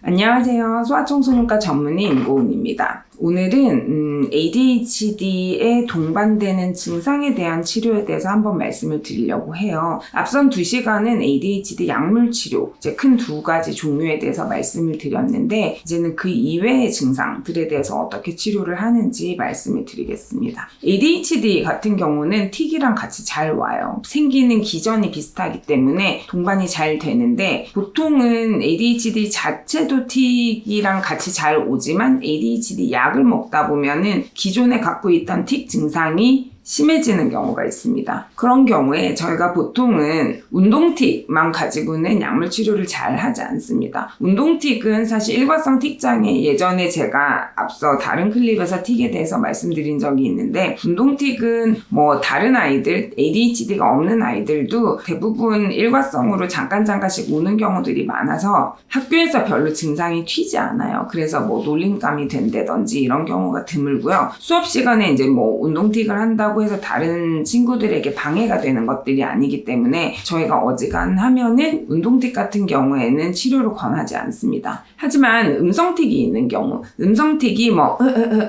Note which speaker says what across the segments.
Speaker 1: 안녕하세요. 소아청소년과 전문의 임고은입니다. 오늘은 ADHD에 동반되는 증상에 대한 치료에 대해서 한번 말씀을 드리려고 해요. 앞선 2시간은 ADHD 약물 치료, 이제 큰 2가지 종류에 대해서 말씀을 드렸는데 이제는 그 이외의 증상들에 대해서 어떻게 치료를 하는지 말씀을 드리겠습니다. ADHD 같은 경우는 틱이랑 같이 잘 와요. 생기는 기전이 비슷하기 때문에 동반이 잘 되는데 보통은 ADHD 자체도 틱이랑 같이 잘 오지만 ADHD 약을 먹다 보면은 기존에 갖고 있던 틱 증상이 심해지는 경우가 있습니다. 그런 경우에 저희가 보통은 운동틱만 가지고는 약물 치료를 잘 하지 않습니다. 운동틱은 사실 일과성 틱장애, 예전에 제가 앞서 다른 클립에서 틱에 대해서 말씀드린 적이 있는데, 운동틱은 다른 아이들, ADHD가 없는 아이들도 대부분 일과성으로 잠깐씩 오는 경우들이 많아서 학교에서 별로 증상이 튀지 않아요. 그래서 놀림감이 된다든지 이런 경우가 드물고요. 수업 시간에 이제 운동틱을 한다고 해서 다른 친구들에게 방해가 되는 것들이 아니기 때문에 저희가 어지간하면은 운동틱 같은 경우에는 치료를 권하지 않습니다. 하지만 음성틱이 있는 경우, 음성틱이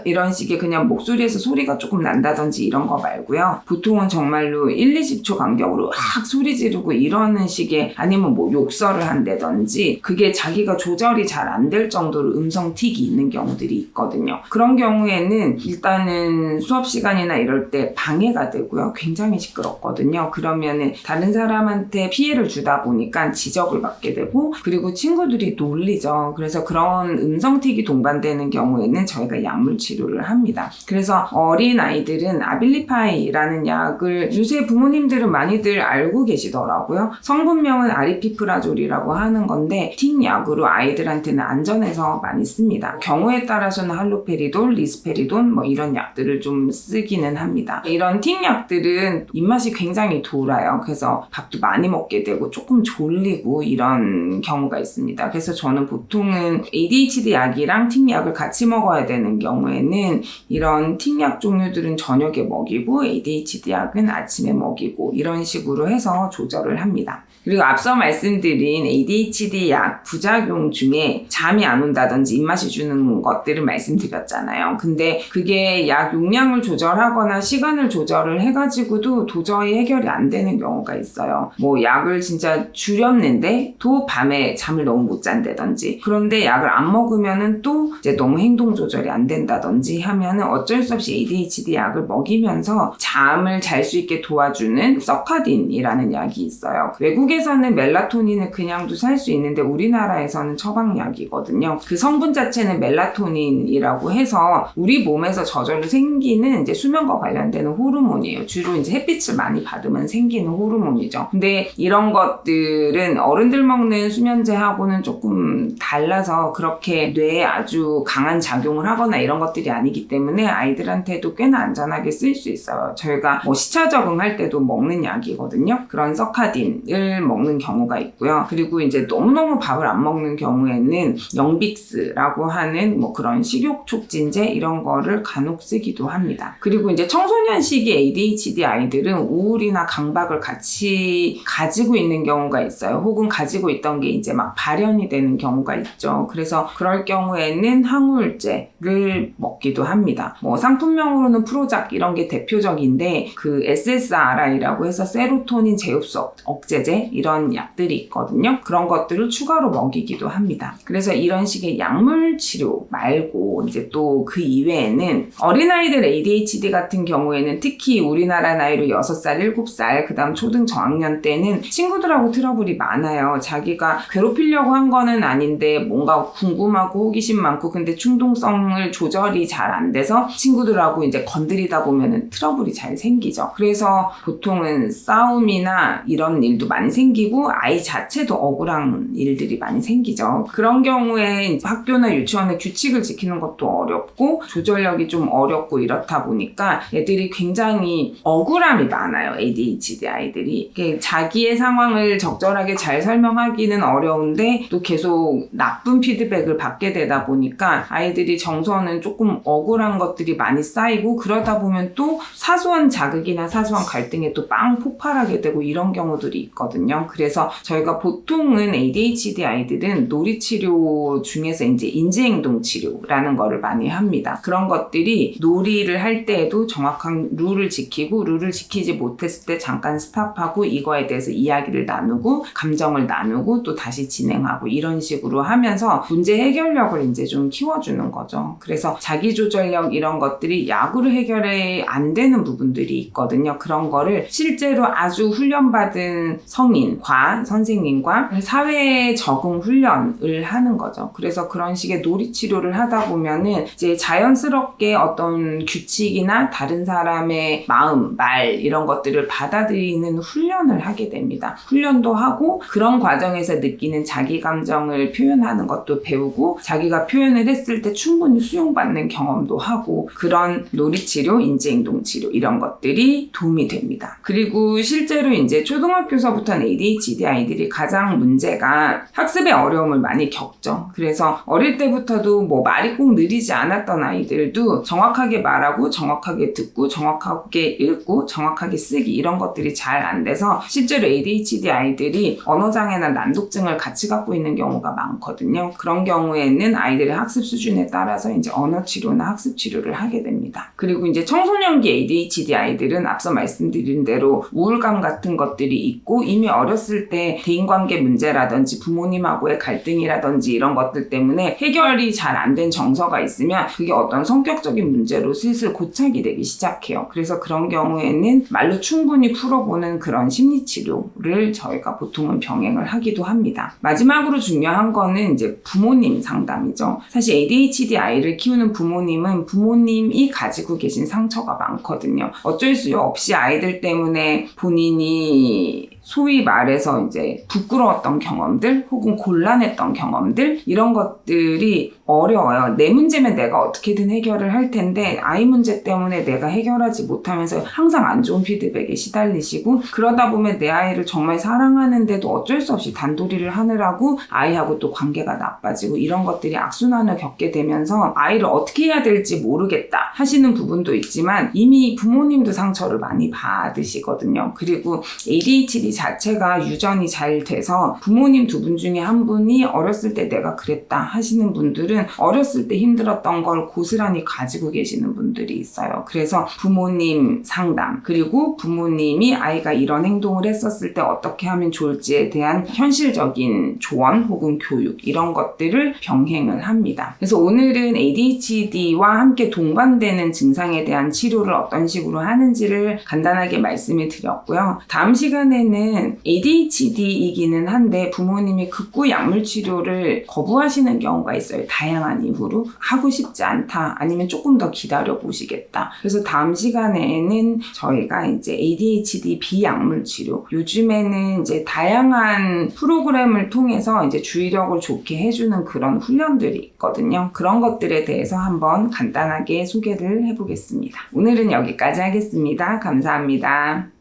Speaker 1: 이런 식의 그냥 목소리에서 소리가 조금 난다든지 이런 거 말고요. 보통은 정말로 1, 20초 간격으로 막 소리 지르고 이러는 식의, 아니면 욕설을 한다든지 그게 자기가 조절이 잘 안 될 정도로 음성틱이 있는 경우들이 있거든요. 그런 경우에는 일단은 수업 시간이나 이럴 때 방해가 되고요. 굉장히 시끄럽거든요. 그러면은 다른 사람한테 피해를 주다 보니까 지적을 받게 되고, 그리고 친구들이 놀리죠. 그래서 그런 음성틱이 동반되는 경우에는 저희가 약물 치료를 합니다. 그래서 어린 아이들은 아빌리파이라는 약을 요새 부모님들은 많이들 알고 계시더라고요. 성분명은 아리피프라졸이라고 하는 건데 틱 약으로 아이들한테는 안전해서 많이 씁니다. 경우에 따라서는 할로페리돌, 리스페리돈 이런 약들을 좀 쓰기는 합니다. 이런 틱 약들은 입맛이 굉장히 돌아요. 그래서 밥도 많이 먹게 되고 조금 졸리고 이런 경우가 있습니다. 그래서 저는 보통은 ADHD 약이랑 틱 약을 같이 먹어야 되는 경우에는 이런 틱 약 종류들은 저녁에 먹이고 ADHD 약은 아침에 먹이고 이런 식으로 해서 조절을 합니다. 그리고 앞서 말씀드린 ADHD 약 부작용 중에 잠이 안 온다든지 입맛이 주는 것들을 말씀드렸잖아요. 근데 그게 약 용량을 조절하거나 시간을 조절을 해가지고도 도저히 해결이 안 되는 경우가 있어요. 약을 진짜 줄였는데 또 밤에 잠을 너무 못 잔다든지, 그런데 약을 안 먹으면은 또 이제 너무 행동 조절이 안 된다든지 하면은 어쩔 수 없이 ADHD 약을 먹이면서 잠을 잘 수 있게 도와주는 서카딘이라는 약이 있어요. 외국에서는 멜라토닌을 그냥도 살 수 있는데 우리나라에서는 처방약이거든요. 그 성분 자체는 멜라토닌이라고 해서 우리 몸에서 저절로 생기는 이제 수면과 관련되는 호르몬이에요. 주로 이제 햇빛을 많이 받으면 생기는 호르몬이죠. 근데 이런 것들은 어른들 먹는 수면제하고는 조금 달라서 그렇게 뇌에 아주 강한 작용을 하거나 이런 것들이 아니기 때문에 아이들한테도 꽤나 안전하게 쓸 수 있어요. 저희가 시차 적응할 때도 먹는 약이거든요. 그런 서카딘을 먹는 경우가 있고요. 그리고 이제 너무너무 밥을 안 먹는 경우에는 영빅스라고 하는 그런 식욕 촉진제 이런 거를 간혹 쓰기도 합니다. 그리고 이제 청소년 시기 ADHD 아이들은 우울이나 강박을 같이 가지고 있는 경우가 있어요. 혹은 가지고 있던 게 이제 막 발현이 되는 경우가 있죠. 그래서 그럴 경우에는 항우울제를 먹기도 합니다. 상품명으로는 프로작 이런 게 대표적인데 그 SSRI라고 해서 세로토닌 재흡수 억제제 이런 약들이 있거든요. 그런 것들을 추가로 먹이기도 합니다. 그래서 이런 식의 약물 치료 말고 이제 또 그 이외에는 어린아이들 ADHD 같은 경우에는 특히 우리나라 나이로 6살, 7살, 그 다음 초등 저학년 때는 친구들하고 트러블이 많아요. 자기가 괴롭히려고 한 거는 아닌데 뭔가 궁금하고 호기심 많고 근데 충동성을 조절이 잘 안 돼서 친구들하고 이제 건드리다 보면은 트러블이 잘 생기죠. 그래서 보통은 싸움이나 이런 일도 많이 생기고 아이 자체도 억울한 일들이 많이 생기죠. 그런 경우에 학교나 유치원의 규칙을 지키는 것도 어렵고 조절력이 좀 어렵고 이렇다 보니까 애들이 아이들이 굉장히 억울함이 많아요. ADHD 아이들이. 자기의 상황을 적절하게 잘 설명하기는 어려운데 또 계속 나쁜 피드백을 받게 되다 보니까 아이들이 정서는 조금 억울한 것들이 많이 쌓이고, 그러다 보면 또 사소한 자극이나 사소한 갈등에 또 빵 폭발하게 되고 이런 경우들이 있거든요. 그래서 저희가 보통은 ADHD 아이들은 놀이치료 중에서 이제 인지행동 치료라는 거를 많이 합니다. 그런 것들이 놀이를 할 때에도 정확한 룰을 지키고, 룰을 지키지 못했을 때 잠깐 스탑하고 이거에 대해서 이야기를 나누고 감정을 나누고 또 다시 진행하고 이런 식으로 하면서 문제 해결력을 이제 좀 키워주는 거죠. 그래서 자기조절력 이런 것들이 약으로 해결이 안 되는 부분들이 있거든요. 그런 거를 실제로 아주 훈련받은 성인과 선생님과 사회 적응 훈련을 하는 거죠. 그래서 그런 식의 놀이치료를 하다 보면은 이제 자연스럽게 어떤 규칙이나 다른 사람의 마음, 말 이런 것들을 받아들이는 훈련을 하게 됩니다. 훈련도 하고 그런 과정에서 느끼는 자기 감정을 표현하는 것도 배우고, 자기가 표현을 했을 때 충분히 수용받는 경험도 하고, 그런 놀이치료, 인지행동치료 이런 것들이 도움이 됩니다. 그리고 실제로 이제 초등학교서부터는 ADHD 아이들이 가장 문제가 학습의 어려움을 많이 겪죠. 그래서 어릴 때부터도 뭐 말이 꼭 느리지 않았던 아이들도 정확하게 말하고 정확하게 듣고 정확하게 읽고 정확하게 쓰기 이런 것들이 잘 안 돼서 실제로 ADHD 아이들이 언어장애나 난독증을 같이 갖고 있는 경우가 많거든요. 그런 경우에는 아이들의 학습 수준에 따라서 이제 언어치료나 학습치료를 하게 됩니다. 그리고 이제 청소년기 ADHD 아이들은 앞서 말씀드린 대로 우울감 같은 것들이 있고, 이미 어렸을 때 대인관계 문제라든지 부모님하고의 갈등이라든지 이런 것들 때문에 해결이 잘 안 된 정서가 있으면 그게 어떤 성격적인 문제로 슬슬 고착이 되기 시작해요. 그래서 그런 경우에는 말로 충분히 풀어보는 그런 심리치료를 저희가 보통은 병행을 하기도 합니다. 마지막으로 중요한 거는 이제 부모님 상담이죠. 사실 ADHD 아이를 키우는 부모님은 부모님이 가지고 계신 상처가 많거든요. 어쩔 수 없이 아이들 때문에 본인이 소위 말해서 이제 부끄러웠던 경험들 혹은 곤란했던 경험들 이런 것들이 어려워요. 내 문제면 내가 어떻게든 해결을 할 텐데 아이 문제 때문에 내가 해결하지 못하면서 항상 안 좋은 피드백에 시달리시고, 그러다 보면 내 아이를 정말 사랑하는데도 어쩔 수 없이 단도리를 하느라고 아이하고 또 관계가 나빠지고 이런 것들이 악순환을 겪게 되면서 아이를 어떻게 해야 될지 모르겠다 하시는 부분도 있지만 이미 부모님도 상처를 많이 받으시거든요. 그리고 ADHD 자체가 유전이 잘 돼서 부모님 두 분 중에 한 분이 어렸을 때 내가 그랬다 하시는 분들은 어렸을 때 힘들었던 걸 고스란히 가지고 계시는 분들이 있어요. 그래서 부모님 상담, 그리고 부모님이 아이가 이런 행동을 했었을 때 어떻게 하면 좋을지에 대한 현실적인 조언 혹은 교육 이런 것들을 병행을 합니다. 그래서 오늘은 ADHD와 함께 동반되는 증상에 대한 치료를 어떤 식으로 하는지를 간단하게 말씀을 드렸고요. 다음 시간에는 ADHD이기는 한데 부모님이 극구 약물 치료를 거부하시는 경우가 있어요. 다양한 이유로 하고 싶지 않다, 아니면 조금 더 기다려 보시겠다. 그래서 다음 시간에는 저희가 이제 ADHD 비약물 치료, 요즘에는 이제 다양한 프로그램을 통해서 이제 주의력을 좋게 해주는 그런 훈련들이 있거든요. 그런 것들에 대해서 한번 간단하게 소개를 해보겠습니다. 오늘은 여기까지 하겠습니다. 감사합니다.